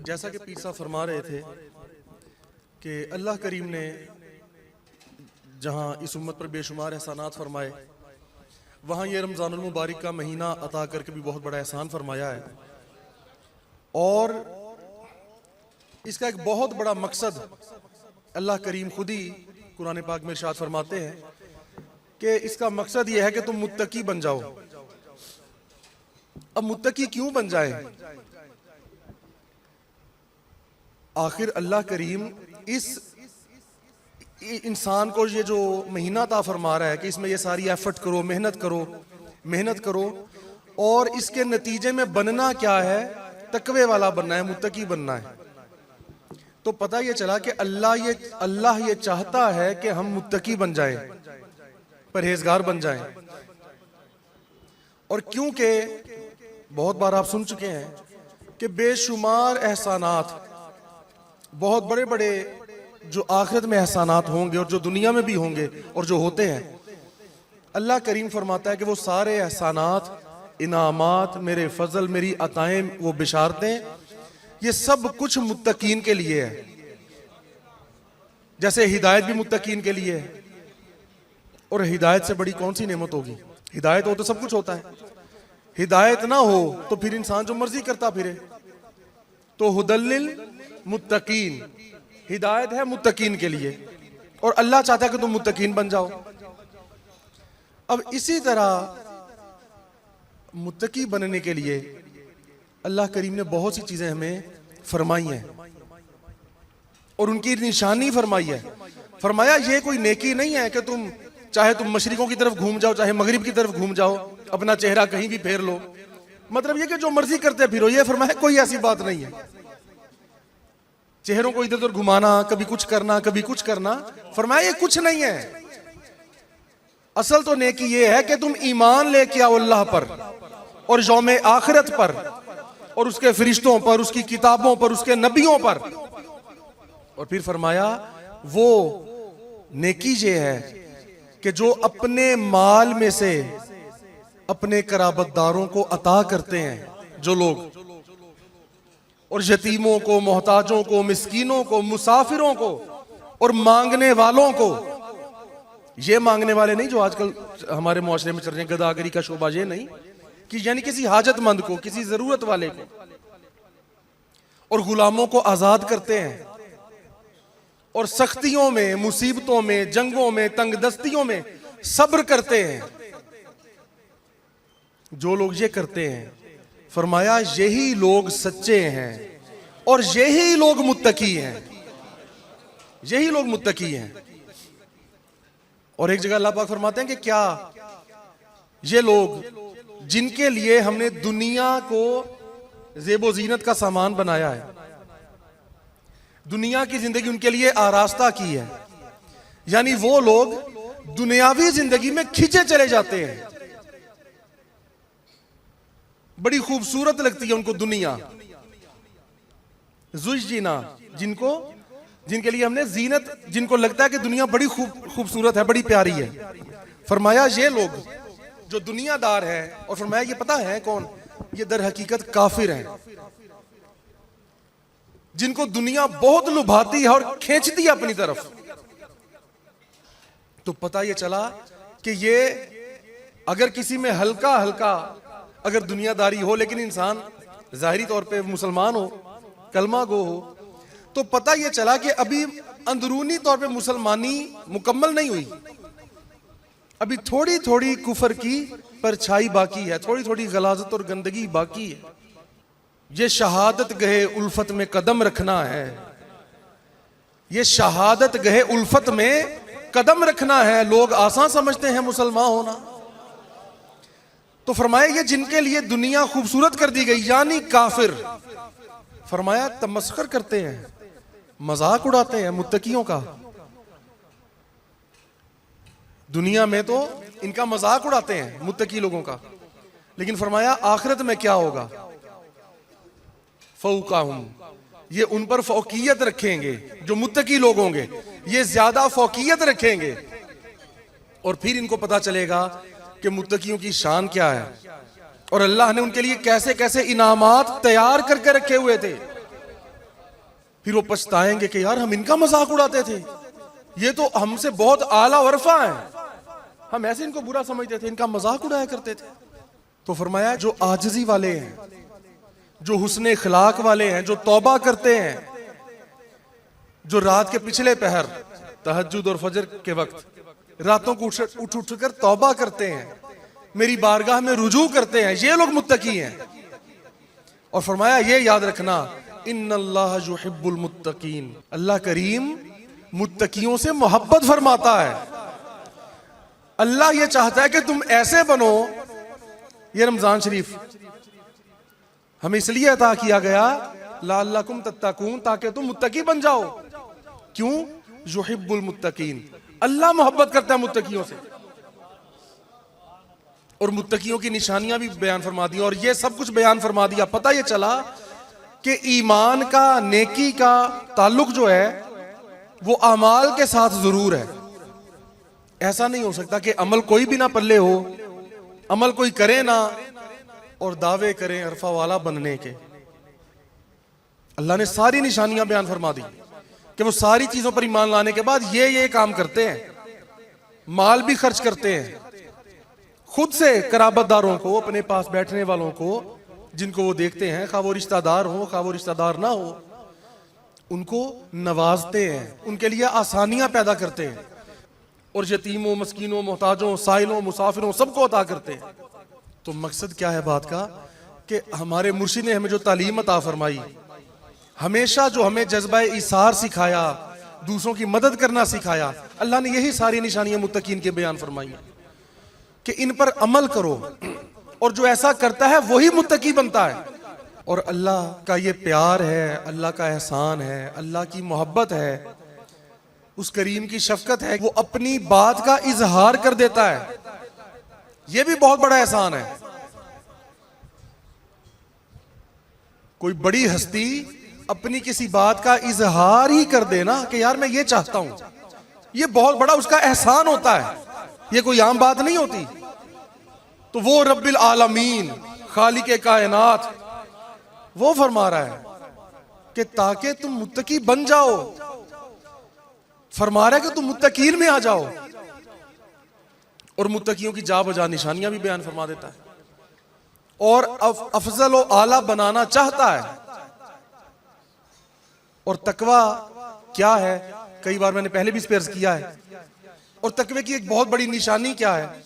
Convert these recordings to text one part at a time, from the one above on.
जैसा कि पीर साहब फरमा रहे थे कि अल्लाह करीम ने जहाँ इस उम्मत पर बेशुमार एहसानात फरमाए, वहाँ ये रमज़ानुल मुबारक का महीना अता करके भी बहुत बड़ा एहसान फरमाया है। और इसका एक बहुत बड़ा मकसद अल्लाह करीम खुद ही कुरान पाक में इरशाद फरमाते हैं कि इसका मकसद ये है कि तुम मुत्तकी बन जाओ। अब मुत्तकी क्यों बन जाए? आखिर अल्लाह करीम इस इंसान को ये जो महीना ता फरमा रहा है कि इसमें ये सारी एफर्ट करो, मेहनत करो और इसके नतीजे में बनना क्या है? तकवे वाला बनना है, मुत्तकी बनना है। तो पता ये चला कि अल्लाह ये चाहता है कि हम मुत्तकी बन जाएं, परहेजगार बन जाएं। और क्योंकि बहुत बार आप सुन चुके हैं कि बेशुमार एहसानात, बहुत बड़े बड़े जो आखिरत में एहसानात होंगे और जो दुनिया में भी होंगे और जो होते हैं, अल्लाह करीम फरमाता है कि वो सारे एहसानात, इनामात, मेरे फजल, मेरी अताएं, वो बिशारतें, ये सब कुछ मुत्तकीन के लिए है। जैसे हिदायत भी मुत्तकीन के लिए है। और हिदायत से बड़ी कौन सी नेमत होगी? हिदायत हो तो सब कुछ होता है, हिदायत ना हो तो फिर इंसान जो मर्जी करता फिरे। तो हुदल्लिल मुत्तकीन, हिदायत है मुत्तकीन के लिए और अल्लाह चाहता है कि तुम मुत्तकीन बन जाओ। अब इसी तरह मुत्तकी बनने के लिए अल्लाह करीम ने बहुत सी चीजें हमें फरमाई हैं और उनकी निशानी फरमाई है। फरमाया ये कोई नेकी नहीं है कि तुम चाहे तुम मशरिकों की तरफ घूम जाओ, चाहे मगरिब की तरफ घूम जाओ, अपना चेहरा कहीं भी फेर लो, मतलब ये कि जो मर्जी करते फिरो। ये फरमाया कोई ऐसी बात नहीं है। चेहरों को इधर उधर घुमाना, कभी कुछ करना, कभी कुछ करना, फरमाया ये कुछ नहीं है। असल तो नेकी ये है कि तुम ईमान लेके आओ अल्लाह पर और यौम आखिरत पर और उसके फरिश्तों पर, उसकी किताबों पर, उसके नबियों पर। और फिर फरमाया वो नेकी ये है कि जो अपने माल में से अपने कराबतदारों को अता करते हैं, जो लोग, और यतीमों को, मोहताजों को, मिस्कीनों को, मुसाफिरों को और मांगने वालों को। ये मांगने वाले नहीं जो आजकल हमारे मुआशरे में चल रहे हैं, गदागरी का शोबा, ये नहीं, कि यानी किसी हाजतमंद को, किसी जरूरत वाले को। और गुलामों को आजाद करते हैं और सख्तियों में, मुसीबतों में, जंगों में, तंगदस्तियों में सब्र करते हैं। जो लोग ये करते हैं, फरमाया यही लोग सच्चे हैं और यही लोग मुत्तकी हैं, यही लोग मुत्तकी हैं। और एक जगह अल्लाह पाक फरमाते हैं कि क्या ये लोग जिनके लिए हमने दुनिया को ज़ेबो ज़ीनत का सामान बनाया है, दुनिया की जिंदगी उनके लिए आरास्ता की है, यानी वो लोग दुनियावी जिंदगी में खिंचे चले जाते हैं, बड़ी खूबसूरत लगती है उनको दुनिया। ज़ुय्यिना, जिनके लिए हमने जीनत, जिनको लगता है कि दुनिया बड़ी खूबसूरत है, बड़ी प्यारी है। फरमाया ये लोग जो दुनियादार है, और फरमाया ये पता है कौन? ये दर हकीकत काफिर हैं, जिनको दुनिया बहुत लुभाती है और खींचती है अपनी तरफ। तो पता ये चला कि ये अगर किसी में हल्का हल्का अगर दुनियादारी हो, लेकिन इंसान जाहिरी तौर पे मुसलमान हो, कलमा गो हो, तो पता ये चला कि अभी अंदरूनी तौर पे मुसलमानी मुकम्मल नहीं हुई, अभी थोड़ी थोड़ी कुफर की परछाई बाकी है, थोड़ी थोड़ी गलाजत और गंदगी बाकी है। ये शहादत गहे उल्फत में कदम रखना है, ये शहादत गहे उल्फत में कदम रखना है। लोग आसान समझते हैं मुसलमान होना। तो फरमाया ये जिनके लिए दुनिया खूबसूरत कर दी गई, यानी काफिर, फरमाया तमस्खुर करते हैं, मजाक उड़ाते हैं मुत्तकियों का। दुनिया में तो इनका मजाक उड़ाते हैं मुत्तकी लोगों का, लेकिन फरमाया आखिरत में क्या होगा? फौकाहुम, ये उन पर फौकियत रखेंगे, जो मुत्तकी लोग होंगे ये ज्यादा फौकियत रखेंगे। और फिर इनको पता चलेगा कि मुत्तकियों की शान क्या है और अल्लाह ने उनके लिए कैसे कैसे इनामात तैयार करके रखे हुए थे। फिर वो पछताएंगे कि यार हम इनका मजाक उड़ाते थे, ये तो हमसे बहुत आला वरफा है, हम ऐसे इनको बुरा समझते थे, इनका मजाक उड़ाया करते थे। तो फरमाया जो आजिजी वाले हैं, जो हुस्ने इखलाक वाले हैं, जो तौबा करते हैं, जो रात के पिछले पहर तहज्जुद और फजर के वक्त रातों को उठ उठ कर तौबा करते हैं, मेरी बारगाह में रुजू करते हैं, ये लोग मुत्तकी हैं। और फरमाया ये याद रखना, इन्नल्लाह युहिब्बुल मुत्तकीन, अल्लाह करीम मुत्तकियों से मोहब्बत फरमाता है। अल्लाह ये चाहता है कि तुम ऐसे बनो। ये रमजान शरीफ हमें इसलिए अता किया गया, लअल्लकुम तत्तकून, ताकि तुम मुत्तकी बन जाओ। क्यों? युहिब्बुल मुत्तकीन, अल्लाह मोहब्बत करता है मुत्तकियों से। और मुत्तकियों की निशानियां भी बयान फरमा दी, और ये सब कुछ बयान फरमा दिया। पता ये चला कि ईमान का, नेकी का ताल्लुक जो है वो अमाल के साथ जरूर है। ऐसा नहीं हो सकता कि अमल कोई भी ना पल्ले हो, अमल कोई करे ना और दावे करें अरफा वाला बनने के। अल्लाह ने सारी निशानियां बयान फरमा दी कि वो सारी चीजों पर ईमान लाने के बाद ये काम करते हैं, माल भी खर्च करते हैं, खुद से कराबतदारों को, अपने पास बैठने वालों को, जिनको वो देखते हैं, खा वो रिश्तेदार हो खा वो रिश्तेदार ना हो, उनको नवाजते हैं, उनके लिए आसानियां पैदा करते हैं, और यतीमों, मस्कीनों, मोहताजों, साइलों, मुसाफिरों सबको अता करते हैं। तो मकसद क्या है बात का कि हमारे मुर्शिद ने हमें जो तालीम अता फरमाई, हमेशा जो हमें जज्बा इसार सिखाया, दूसरों की मदद करना सिखाया, अल्लाह ने यही सारी निशानियां मुत्तकीन के बयान फरमाई कि इन पर अमल करो, और जो ऐसा करता है वही मुत्तकी बनता है। और अल्लाह का ये प्यार है, अल्लाह का एहसान है, अल्लाह की मोहब्बत है, उस करीम की शफकत है, वो अपनी बात का इजहार कर देता है। ये भी बहुत बड़ा एहसान है। कोई बड़ी हस्ती अपनी किसी बात का इजहार ही कर देना कि यार मैं ये चाहता हूं, ये बहुत बड़ा उसका एहसान होता है, ये कोई आम बात नहीं होती। तो वो रब्बिल आलमीन, खालिके कायनात, वो फरमा रहा है कि ताकि तुम मुत्तकी बन जाओ, फरमा रहा है कि तुम मुत्तकीन में आ जाओ। और मुत्तकियों की जा बजा निशानियां भी बयान फरमा देता है, और अफजल व आला बनाना चाहता है। और तकवा क्या है, कई बार मैंने पहले भी इस पे अर्ज किया है। और तकवे की एक बहुत बड़ी निशानी क्या है,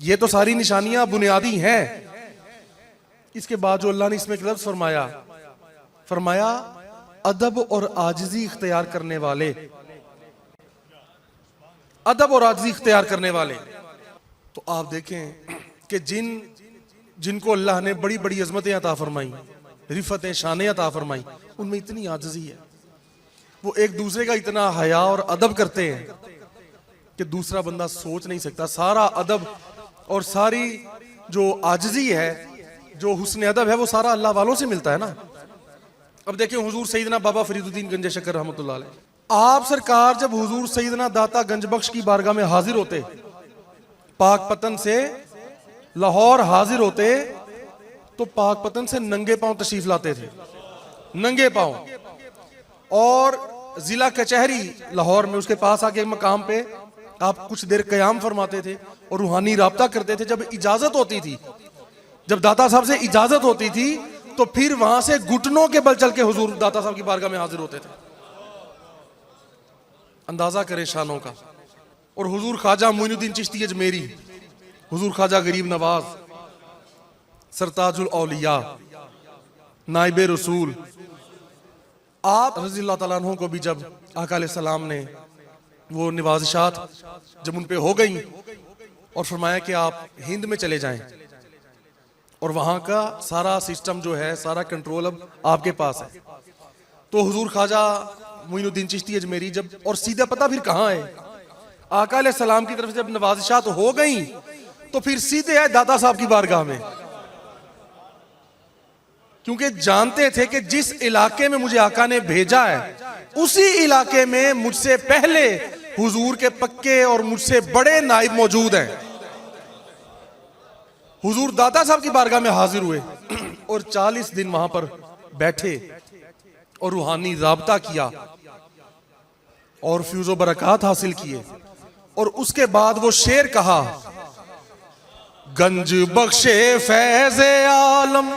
ये तो सारी निशानियां बुनियादी हैं, इसके बाद जो अल्लाह ने इसमें एक लफ्ज फरमाया, फरमाया अदब और आजिजी इख्तियार करने वाले, अदब और आजिजी इख्तियार करने वाले। तो आप देखें कि जिनको अल्लाह ने बड़ी बड़ी अजमतें अता फरमाई, रिफतें, शानें अता फरमाई, उनमें इतनी आजिजी है, वो एक दूसरे का इतना हया और अदब करते हैं कि दूसरा बंदा सोच नहीं सकता। सारा अदब और सारी जो आजिजी है, जो हुस्न अदब है, वो सारा अल्लाह वालों से मिलता है ना। अब देखिए हुजूर सैयदना बाबा फरीदुद्दीन गंज शक्कर रहमतुल्लाह अलैह, आप सरकार जब हुजूर सैयदना दाता गंज बख्श की बारगाह में हाजिर होते, पाकपतन से लाहौर हाजिर होते, तो पाकपतन से नंगे पांव तशरीफ लाते थे, नंगे पांव। और जिला कचहरी लाहौर में, उसके पास आके एक मकाम पे आप कुछ देर कयाम फरमाते थे और रूहानी राब्ता करते थे। जब इजाजत होती थी, जब दाता साहब से इजाजत होती थी, तो फिर वहां से घुटनों के बल चल के हुजूर दाता साहब की बारगाह में हाजिर होते थे। अंदाजा करे शानों का। और हुजूर ख्वाजा मोइनुद्दीन चिश्ती अजमेरी, हुजूर ख्वाजा गरीब नवाज, सरताजुल औलिया, नाइबे रसूल, आप रज़ी अल्लाह तआला अन्हु को भी जब आका अलैहि सलाम ने वो निवाजिशात जब उन पे हो गई और फरमाया कि आप हिंद में चले जाएं और वहां का सारा सिस्टम जो है, सारा कंट्रोल अब आपके पास है, तो हुजूर ख्वाजा मोइनुद्दीन चिश्ती अजमेरी जब, और सीधा पता फिर कहां है, आका अलैहि सलाम की तरफ से जब नवाजिशात हो गई तो फिर सीधे आए दाता साहब की बारगाह में, क्योंकि जानते थे कि जिस इलाके में मुझे आका ने भेजा है उसी इलाके में मुझसे पहले हुजूर के पक्के और मुझसे बड़े नाइब मौजूद हैं। हुजूर दाता साहब की बारगाह में हाजिर हुए और 40 दिन वहां पर बैठे और रूहानी राबता किया और फ्यूज़ो बरकत हासिल किए। और उसके बाद वो शेर कहा, गंज बख्शे फैज़े आलम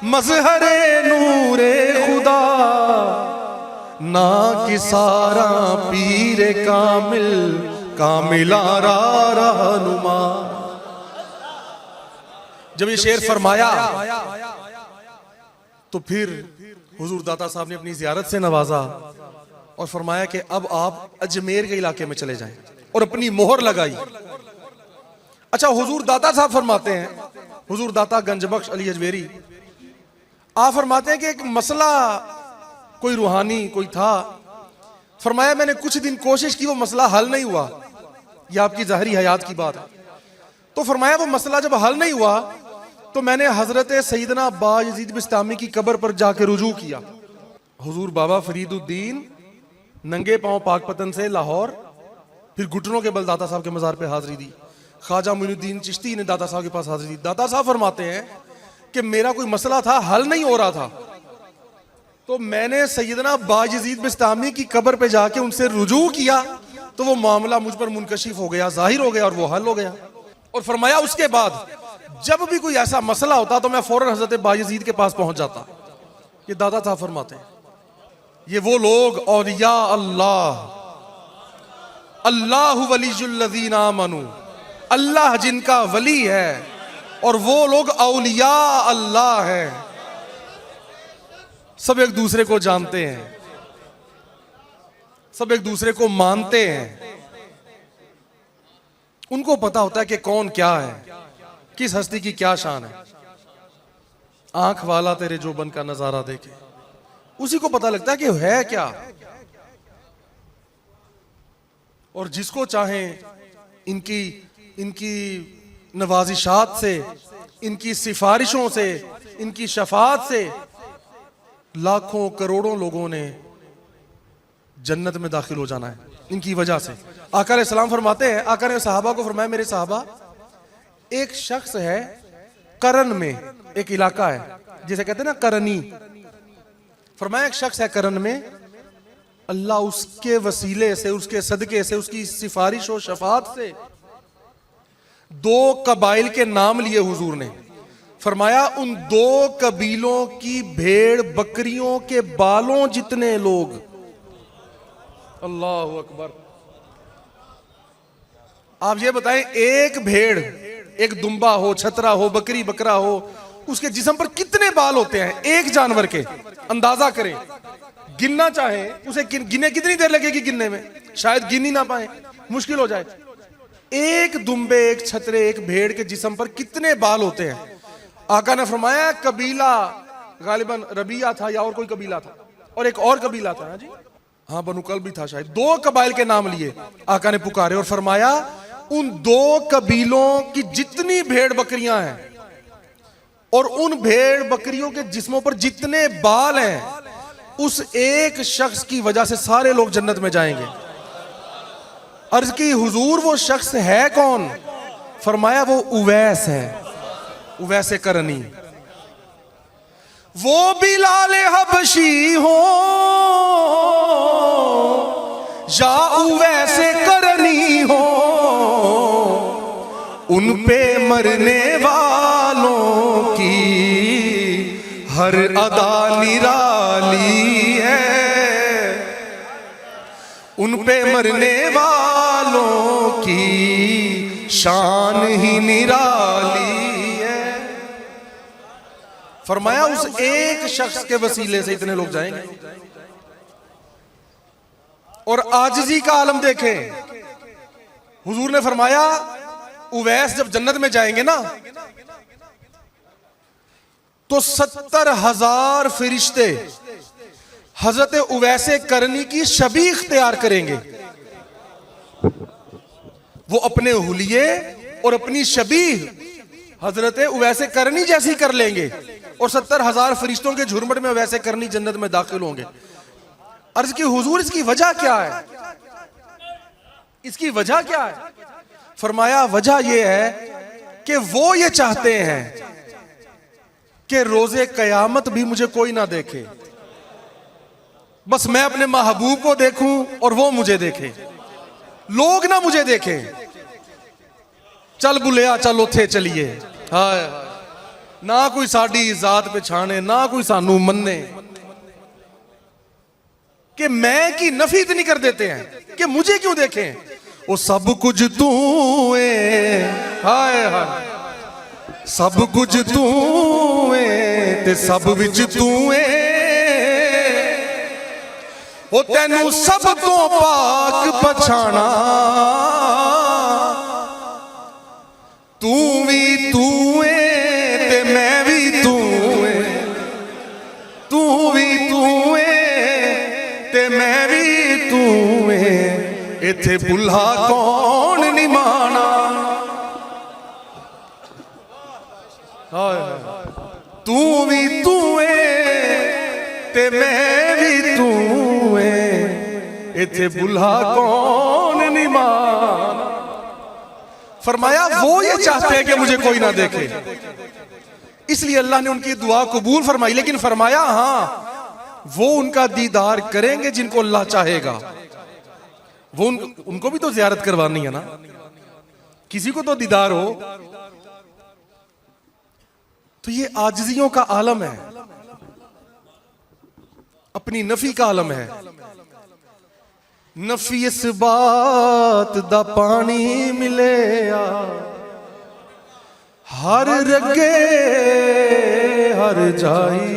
मज़हरे नूरे खुदा, ना कि सारा पीरे कामिल कामिलारा रहनुमा। जब ये शेर फरमाया तो फिर हुजूर दाता साहब ने अपनी जियारत से नवाजा और फरमाया कि अब आप अजमेर के इलाके में चले जाएं और अपनी मोहर लगाई। अच्छा, हुजूर दाता साहब फरमाते हैं, हुजूर दाता गंजबख्श अली अजमेरी, आप फरमाते हैं कि एक मसला कोई रूहानी कोई था, फरमाया मैंने कुछ दिन कोशिश की, वो मसला हल नहीं हुआ। यह आपकी ज़ाहिरी हयात की बात है। तो फरमाया वो मसला जब हल नहीं हुआ तो मैंने हजरत सैयदना बायजीद बिस्तामी की कब्र पर जाके रुजू किया। हुजूर बाबा फरीदुद्दीन नंगे पांव पाकपतन से लाहौर, फिर घुटनों के बल दाता साहब के मज़ार पे हाजिरी दी। ख्वाजा मोइनुद्दीन चिश्ती ने दाता साहब के पास हाजिरी दी। दाता साहब फरमाते हैं कि मेरा कोई मसला था, हल नहीं हो रहा था, तो मैंने सैयदना बायजीद बिस्तामी की कब्र पे जाके उनसे रुजू किया, तो वो मामला मुझ पर मुनकशिफ हो गया, जाहिर हो गया और वो हल हो गया। और फरमाया उसके बाद जब भी कोई ऐसा मसला होता तो मैं फौरन हजरत बायजीद के पास पहुंच जाता। ये दादा साहब फरमाते हैं, ये वो लोग औलिया अल्लाह, अल्लाहु वलीयुल्लज़ीना आमनू, अल्लाह जिनका वली है, और वो लोग औलिया अल्लाह है। सब एक दूसरे को जानते हैं, सब एक दूसरे को मानते हैं, उनको पता होता है कि कौन क्या है, किस हस्ती की क्या शान है। आंख वाला तेरे जोबन का नजारा देखे, उसी को पता लगता है कि है क्या। और जिसको चाहे इनकी इनकी नवाजिशात से, इनकी सिफारिशों से, इनकी शफात से लाखों करोड़ों लोगों ने जन्नत में दाखिल हो जाना है इनकी वजह से। आका अलैहिस्सलाम फरमाते हैं, आका ने सहाबा को फरमाया, मेरे सहाबा, एक शख्स है करन में, एक इलाका है जिसे कहते हैं ना करनी, फरमाया एक शख्स है करन में, अल्लाह उसके वसीले से, उसके सदके से, उसकी सिफारिश और शफात से 2 कबाइल के नाम लिए हुजूर ने। फरमाया उन 2 कबीलों की भेड़ बकरियों के बालों जितने लोग, अल्लाह अकबर। आप ये बताएं, एक भेड़, एक दुम्बा हो, छतरा हो, बकरी बकरा हो, उसके जिस्म पर कितने बाल होते हैं एक जानवर के? अंदाजा करें, गिनना चाहे उसे गिने कितनी देर लगेगी गिनने में, शायद गिन ही ना पाए, मुश्किल हो जाए। एक दुम्बे, एक छतरे, एक भेड़ के जिस्म पर कितने बाल होते हैं? आका ने फरमाया कबीला गालिबन रबिया था या और कोई कबीला था, और एक और कबीला था, जी हाँ बनु कल्ब भी था शायद। 2 कबाइल के नाम लिए आका ने पुकारे और फरमाया उन 2 कबीलों की जितनी भेड़ बकरियां हैं और उन भेड़ बकरियों के जिस्मों पर जितने बाल हैं, उस एक शख्स की वजह से सारे लोग जन्नत में जाएंगे। अर्ज की हुजूर वो शख्स है कौन? फरमाया वो उवैस है, उवैस करनी। वो बिलाल हबशी हो या उवैस करनी हो, उन पे मरने वालों की हर अदा निराली है, उन पे मरने वालों की शान ही निराली है। फरमाया उस एक शख्स के वसीले से इतने लोग जाएंगे। और आजिज़ी का आलम देखें, हुजूर ने फरमाया उवैस जब जन्नत में जाएंगे ना, तो 70,000 फरिश्ते हजरत उवैसे करनी की शबीह इख्तियार करेंगे। वो अपने हुलिये और अपनी शबीह हजरत उवैसे करनी जैसी कर लेंगे, और 70,000 फरिश्तों के झुरमुट में वैसे करनी जन्नत में दाखिल होंगे। अर्ज की हुजूर इसकी वजह क्या है? इसकी वजह क्या है? फरमाया वजह यह है कि वो ये चाहते हैं कि रोजे कयामत भी मुझे कोई ना देखे, बस मैं अपने महबूब को देखूं और वो मुझे देखे, लोग ना मुझे देखें। चल बुलिया चल उथे चलिए, हाय हाय, ना कोई साड़ी जात पछाणे, ना कोई सानू मन्ने। कि मैं की नफी इतनी कर देते हैं कि मुझे क्यों देखें। वो सब कुछ तू है, हाय हाय, सब कुछ तू है ते सब विच तू है। वो तेनू सब तो पाक पछाना, तू भी तू है ते मैं भी तू है, तू भी तू है ते मैं भी तू है। इथे बुल्हा कौन नहीं माना, तू भी तू है ते मैं भी तू है। इथे बुल्हा कौन नहीं माना। फरमाया वो ये चाहते हैं कि मुझे कोई ना देखे, इसलिए अल्लाह ने उनकी दुआ कबूल फरमाई। लेकिन फरमाया हां, वो उनका दीदार करेंगे जिनको अल्लाह चाहेगा। वो उनको भी तो ज़ियारत करवानी है ना, किसी को तो दीदार हो। तो ये आजिजियों का आलम है, अपनी नफी का आलम है। नफी इस बात दा पानी मिले हर रगे हर जाई।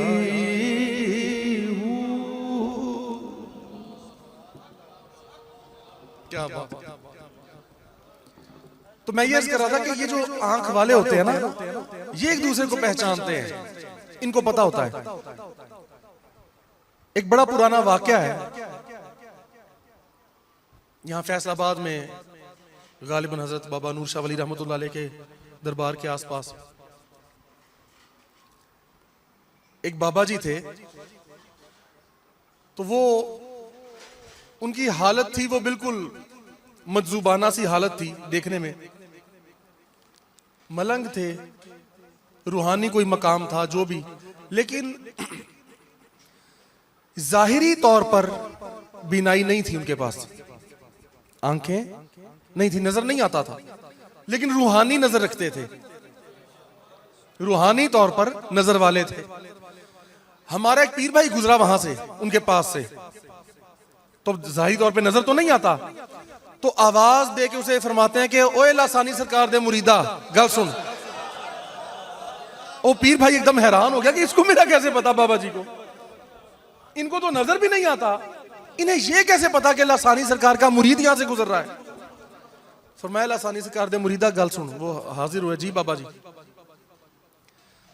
क्या बात। तो मैं ये कह रहा था कि ये जो आंख वाले होते हैं ना, ये एक दूसरे को पहचानते हैं, इनको पता होता है। एक बड़ा पुराना वाकया है, यहां फैसलाबाद में गालिबन हजरत बाबा नूर शाह वली रहमतुल्लाह अलैह के दरबार के आसपास एक बाबा जी थे। तो वो उनकी हालत थी, वो बिल्कुल मजजूबाना सी हालत थी देखने में। मलंग थे, रूहानी कोई मकाम था जो भी, लेकिन जाहिरी तौर पर बीनाई नहीं थी उनके पास, आंखें नहीं थी, नजर नहीं आता था, लेकिन रूहानी नजर रखते थे, रूहानी तौर पर नजर वाले थे। हमारा एक पीर भाई गुजरा वहां से, उनके पास से, तो जाहिरी तौर पे नजर तो नहीं आता, तो आवाज दे के उसे फरमाते हैं कि ओए लासानी सरकार दे मुरीदा गल सुन। ओ पीर भाई एकदम हैरान हो गया कि इसको मेरा कैसे पता, बाबा जी को इनको तो नजर भी नहीं आता, इन्हें ये कैसे पता कि लासानी सरकार का मुरीद यहां से गुजर रहा है। फरमाया लासानी सरकार दे मुरीदा गल सुन। वो हाजिर हुए, जी बाबा जी।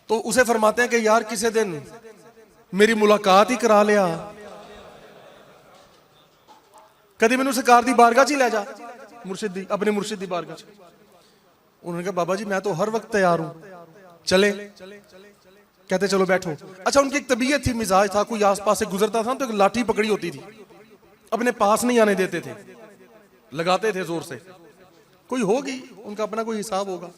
तो उसे फरमाते हैं कि यार किसी दिन मेरी मुलाकात ही करा लिया, कभी मैनू सरकार दी बारगाह च लै जा, मुर्शिद दी, अपने मुर्शिद दी बारगाह च। उन्होंने कहा बाबा जी मैं तो हर वक्त तैयार हूं, चले। कहते चलो बैठो। अच्छा, उनकी एक तबीयत थी, मिजाज था, कोई आसपास से गुजरता था तो एक लाठी पकड़ी होती थी, अपने पास नहीं आने देते थे, लगाते थे जोर से। कोई होगी, उनका अपना कोई हिसाब होगा।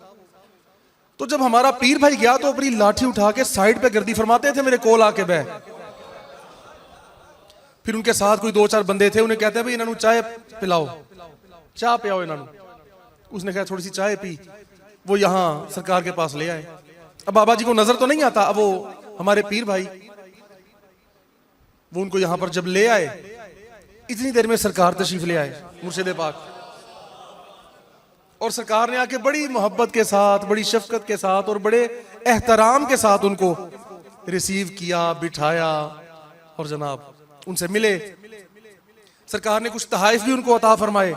तो जब हमारा पीर भाई गया तो अपनी लाठी उठा के साइड पे गर्दी फरमाते थे, मेरे कोल आके बैठ। फिर उनके साथ कोई दो चार बंदे थे, उन्हें कहते हैं भाई इन्हों चाय पिलाओ, चाय पियाओ इन्हों। उसने कहा थोड़ी सी चाय पी, वो यहां सरकार के पास ले आए। अब बाबा जी को नजर तो नहीं आता, अब वो हमारे पीर भाई वो उनको यहां पर जब ले आए, इतनी देर में सरकार तशरीफ ले आए मुर्शिद पाक, और सरकार ने आके बड़ी मोहब्बत के साथ, बड़ी शफकत के साथ और बड़े एहतराम के साथ उनको रिसीव किया, बिठाया और जनाब उनसे मिले। सरकार ने कुछ तहाइफ भी उनको अता फरमाए।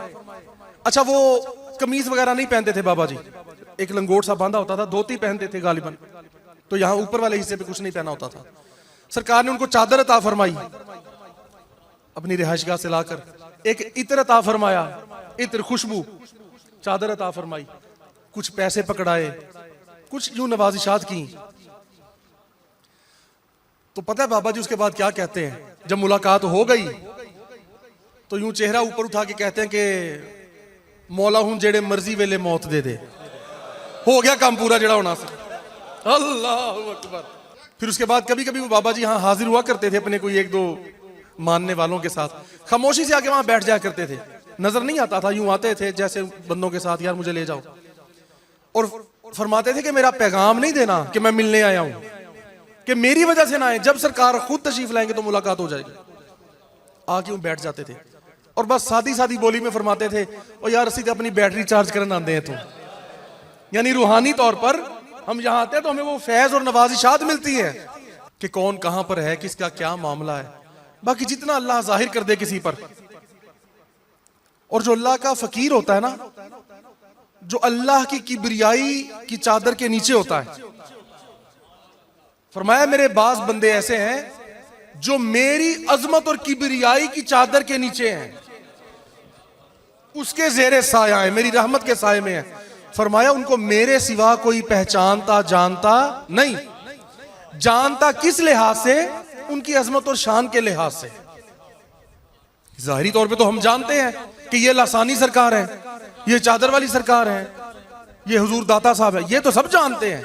अच्छा, वो कमीज वगैरह नहीं पहनते थे बाबा जी, एक लंगोट सा बांधा होता था, धोती पहनते थे गालिबन, तो यहां ऊपर वाले हिस्से पे कुछ नहीं पहना होता था। सरकार ने उनको चादर अता फरमाई अपनी रिहाइशगाह से लाकर, एक इत्र अता फरमाया, इत्र खुशबू, चादर अता फरमाई, कुछ पैसे पकड़ाए, कुछ यूं नवाजिशात की। तो पता है बाबा जी उसके बाद क्या कहते हैं, जब मुलाकात हो गई तो यूं चेहरा ऊपर उठा के कहते हैं कि मौला हूं जेड़े मर्जी वेले मौत दे दे, हो गया काम पूरा जेड़ा होना से। अल्लाह अकबर। फिर उसके बाद कभी कभी वो बाबा जी यहां हाजिर हुआ करते थे, अपने कोई एक दो मानने वालों के साथ खामोशी से आके वहां बैठ जाया करते थे, नजर नहीं आता था, यूं आते थे जैसे बंदों के साथ, यार मुझे ले जाओ, और फरमाते थे कि मेरा पैगाम नहीं देना कि मैं मिलने आया हूं, कि मेरी वजह से ना आए, जब सरकार खुद तशरीफ लाएंगे तो मुलाकात हो जाएगी। आके यूं बैठ जाते थे और बस सादी सादी बोली में फरमाते थे, और यार सीधे अपनी बैटरी चार्ज करना आते हैं तो, यानी रूहानी तौर पर हम यहां आते हैं तो हमें वो फैज और नवाजिशात मिलती है कि कौन कहां पर है, किसका क्या मामला है। बाकी जितना अल्लाह जाहिर कर दे किसी पर, और जो अल्लाह का फकीर होता है ना, जो अल्लाह की किबरियाई की चादर के नीचे होता है, फरमाया मेरे बाज बंदे ऐसे हैं जो मेरी अजमत और किबरियाई की चादर के नीचे हैं, उसके जेरे साया है, मेरी रहमत के साये में है। फरमाया उनको मेरे सिवा कोई पहचानता जानता नहीं। जानता किस लिहाज से? उनकी अजमत और शान के लिहाज से। जाहिरी तौर पे तो हम जानते हैं कि ये लासानी सरकार है, ये चादर वाली सरकार है, ये हुजूर दाता साहब है, ये तो सब जानते हैं,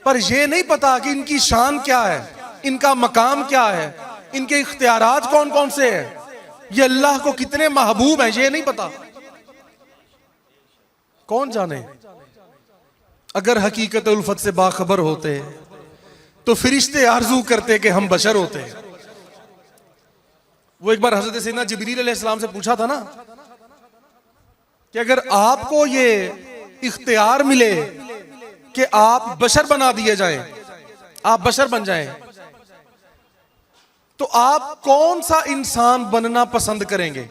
पर ये नहीं पता कि इनकी शान क्या है, इनका मकाम क्या है, इनके इख्तियारात कौन कौन से हैं, ये अल्लाह को कितने महबूब हैं, ये नहीं पता। कौन जाने? अगर हकीकत उल्फत से बाखबर होते तो फरिश्ते आरजू करते कि हम बशर होते। वो एक बार हजरत सैयदना जिब्रील अलैहिस्सलाम से पूछा था ना कि अगर आपको ये इख्तियार मिले कि आप बशर बना दिए जाएं, आप बशर बन जाएं, तो आप कौन सा इंसान बनना पसंद करेंगे?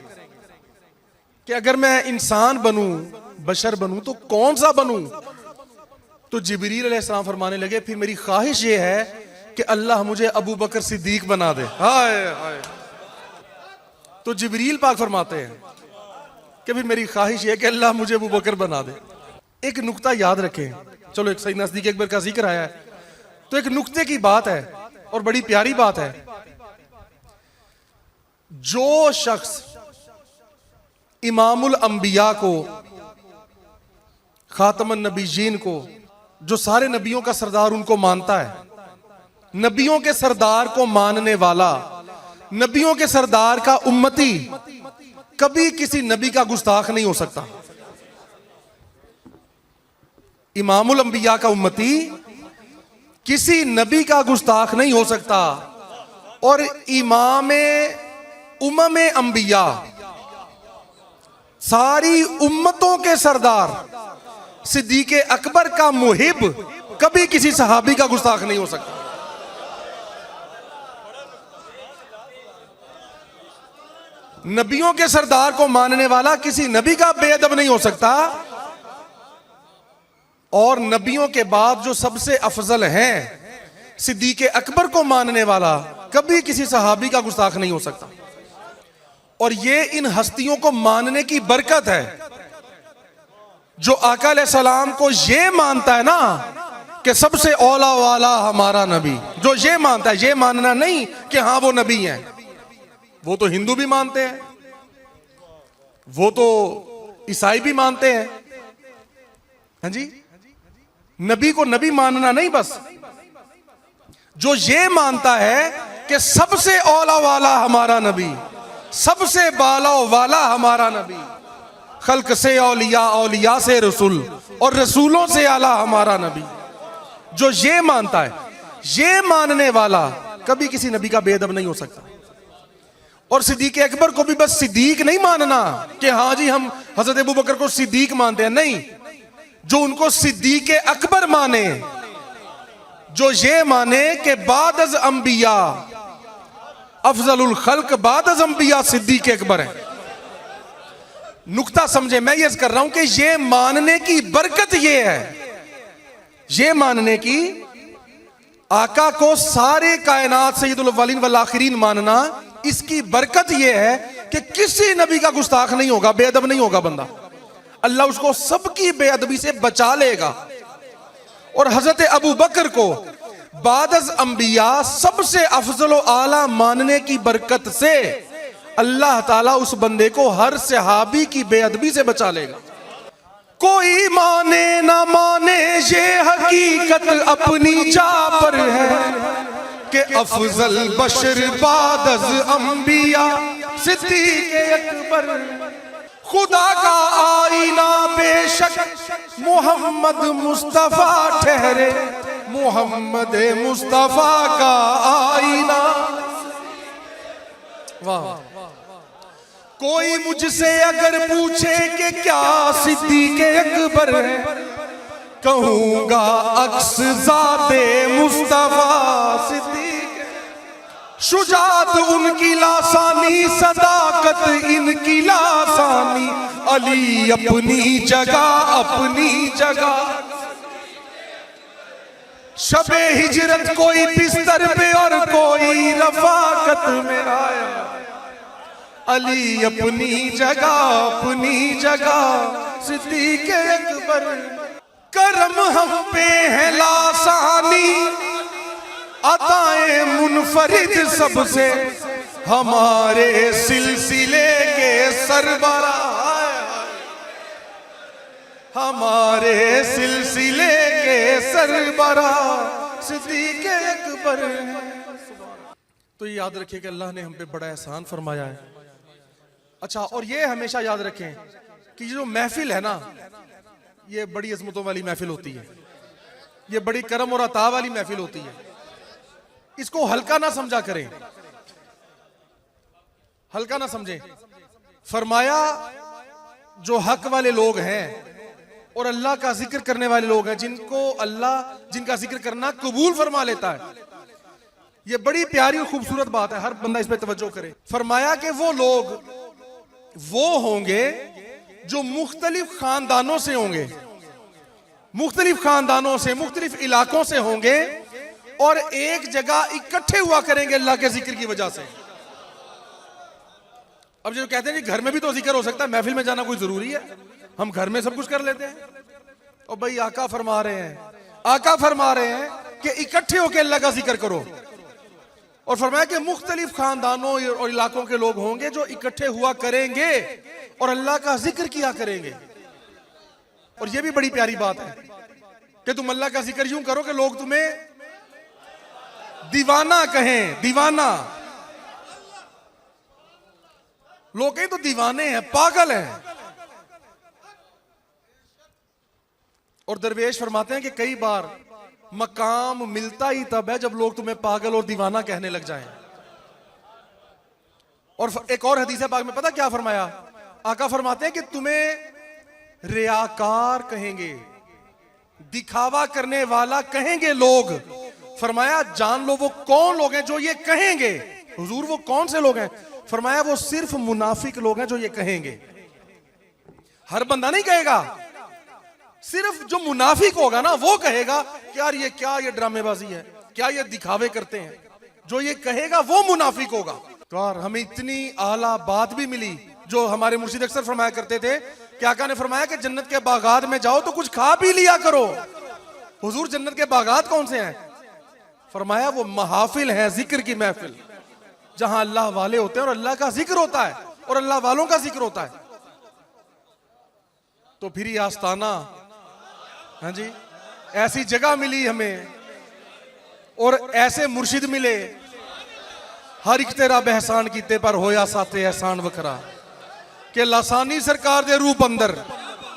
कि अगर मैं इंसान बनूं, बशर बनूं, तो कौन सा बनूं? तो जिब्रील अलैहिस्सलाम फरमाने लगे, फिर मेरी ख्वाहिश ये है कि अल्लाह मुझे अबू बकर सिद्दीक बना दे। हाय हाय। तो जिब्रील पाक फरमाते हैं कि फिर मेरी ख्वाहिश ये है कि अल्लाह मुझे अबू बकर बना दे। एक नुक्ता याद रखें, चलो एक सैयदना सिद्दीक अकबर का जिक्र आया है तो एक नुक्ते की बात है और बड़ी प्यारी बात है। जो शख्स इमामुल अंबिया को, खातमुन नबीयीन को, जो सारे नबियों का सरदार उनको मानता है, नबियों के सरदार को मानने वाला, नबियों के सरदार का उम्मती, कभी किसी नबी का गुस्ताख नहीं हो सकता। इमामुल अंबिया का उम्मती किसी नबी का गुस्ताख नहीं हो सकता। और इमामे उम्मे अंबिया, सारी उम्मतों के सरदार सिद्दीक अकबर का मुहिब कभी किसी सहाबी का गुस्ताख नहीं हो सकता। नबियों के सरदार को मानने वाला किसी नबी का बेअदब नहीं हो सकता। और नबियों के बाद जो सबसे अफजल हैं, सिद्दीक अकबर को मानने वाला कभी किसी सहाबी का गुस्ताख नहीं हो सकता। और ये इन हस्तियों को मानने की बरकत है। जो आका अलैहिस्सलाम को ये मानता है ना कि सबसे औला वाला हमारा नबी, जो ये मानता है, ये मानना नहीं कि हाँ वो नबी हैं, वो तो हिंदू भी मानते हैं, वो तो ईसाई भी मानते हैं, हाँ जी। नबी को नबी मानना नहीं, बस जो ये मानता है कि सबसे औला वाला हमारा नबी, सबसे बाला वाला हमारा नबी, खल्क से औलिया, औलिया से रसूल, और रसूलों से आला हमारा नबी, जो ये मानता है, ये मानने वाला कभी किसी नबी का बेअदब नहीं हो सकता। और सिद्दीक अकबर को भी बस सिद्दीक नहीं मानना कि हाँ जी हम हजरत अबू बकर को सिद्दीक मानते हैं, नहीं। जो उनको सिद्दीक अकबर माने, जो ये माने कि बादज अंबिया अफजलुल खल्क, बादज अंबिया सिद्दीक अकबर है। नुक्ता समझे, मैं ये कर रहा हूं कि ये मानने की बरकत ये है, ये मानने की, आका को सारे कायनात सैयदुल अव्वलीन वल आखिरीन मानना, इसकी बरकत ये है कि किसी नबी का गुस्ताख नहीं होगा, बेअदब नहीं होगा बंदा। अल्लाह उसको सबकी बेअदबी से बचा लेगा। और हजरत अबू बकर को बादज अंबिया सबसे अफजल व आला मानने की बरकत से अल्लाह ताला उस बंदे को हर सहाबी की बेअदबी से बचा लेगा। कोई माने ना माने ये हकीकत अपनी जा पर है, कि अफजल बशर बादज अंबिया सिद्दीक अकबर, खुदा का आईना बेशक मोहम्मद मुस्तफा ठहरे, मोहम्मद मुस्तफा का आईना। वाह। कोई मुझसे अगर पूछे कि क्या सिद्दीक अकबर है, कहूंगा अक्स ज़ाते मुस्तफा सिद्दीक। शुजात उनकी लासानी, सदाकत इनकी लासानी, अली अपनी जगह अपनी जगह। शबे हिजरत कोई बिस्तर पे और कोई रफाकत में आया, अली अपनी जगह सिद्दीक अकबर। करम हम पे है लासानी, अताए मुनफरिद सबसे, हमारे सिलसिले के सरबराह, हमारे सिलसिले के सरबराह सिद्दीक अकबर। तो ये याद रखिए कि अल्लाह ने हम पे बड़ा एहसान फरमाया है। अच्छा, और ये हमेशा याद रखें कि जो महफिल है ना, ये बड़ी अजमतों वाली महफिल होती है, ये बड़ी करम और अता वाली महफिल होती है। इसको हल्का ना समझा करें, हल्का ना समझें। फरमाया जो हक वाले लोग हैं और अल्लाह का जिक्र करने वाले लोग हैं, जिनको अल्लाह जिनका जिक्र करना कबूल फरमा लेता है, ये बड़ी प्यारी और खूबसूरत बात है, हर बंदा इस पे तवज्जो करे। फरमाया कि वो लोग वो होंगे जो मुख्तलिफ खानदानों से होंगे, मुख्तलिफ खानदानों से, मुख्तलिफ इलाकों से होंगे और एक जगह इकट्ठे हुआ करेंगे अल्लाह के जिक्र की वजह से। अब जो कहते हैं कि घर में भी तो जिक्र हो सकता है, महफिल में जाना कोई जरूरी है? हम घर में सब कुछ कर लेते हैं। और भाई आका फरमा रहे हैं कि इकट्ठे होकर अल्लाह का जिक्र करो। और फरमाया कि मुख्तलिफ खानदानों और इलाकों के लोग होंगे जो इकट्ठे हुआ करेंगे और अल्लाह का जिक्र किया करेंगे। और यह भी बड़ी प्यारी बात है कि तुम अल्लाह का जिक्र यूं करो कि लोग तुम्हें दीवाना कहें। दीवाना, लोग कहें तो दीवाने हैं, पागल हैं। और दरवेश फरमाते हैं कि कई बार मकाम मिलता ही तब है जब लोग तुम्हें पागल और दीवाना कहने लग जाएं। और एक और हदीस पाक में पता क्या फरमाया? आका फरमाते हैं कि तुम्हें रियाकार कहेंगे, दिखावा करने वाला कहेंगे लोग। फरमाया जान लो वो कौन लोग हैं जो ये कहेंगे। हुजूर वो कौन से लोग हैं? फरमाया वो सिर्फ मुनाफिक लोग हैं जो ये कहेंगे। हर बंदा नहीं कहेगा, सिर्फ जो मुनाफिक होगा ना वो कहेगा कि यार ये क्या, ये ड्रामेबाजी है, क्या ये दिखावे करते हैं। जो ये कहेगा वो मुनाफिक होगा। तो यार हमें इतनी आला बात भी मिली जो हमारे मुर्शिद अक्सर फरमाया करते थे कि आका ने फरमाया कि जन्नत के बागात में जाओ तो कुछ खा पी लिया करो। हुजूर जन्नत के बागात कौन से हैं? फरमाया वो महाफिल है, जिक्र की महफिल, जहां अल्लाह वाले होते हैं और अल्लाह का जिक्र होता है और अल्लाह वालों का जिक्र होता है। तो फिर ये आस्ताना, हाँ जी, ऐसी जगह मिली हमें और ऐसे मुर्शिद मिले, हर एक तेरा बहसान कीते पर होया साथे एहसान वखरा, के लासानी सरकार दे रूप अंदर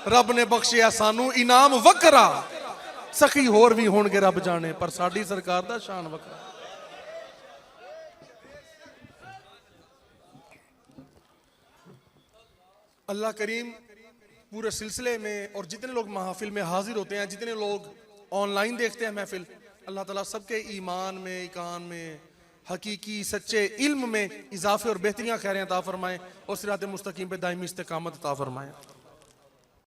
रब ने बख्शिया सानू इनाम वखरा। सखी होर भी होणगे रब जाने पर साडी सरकार दा शान वखरा। अल्लाह करीम पूरे सिलसिले में और जितने लोग महफिल में हाजिर होते हैं, जितने लोग ऑनलाइन देखते हैं महफिल, अल्लाह ताला सबके ईमान में, इकान में, हकीकी सच्चे इल्म में इजाफे और बेहतरियां खैरें अता फरमाएं और सिरात मुस्तकीम पे दायमी इस्तिकामत अता फरमाएं।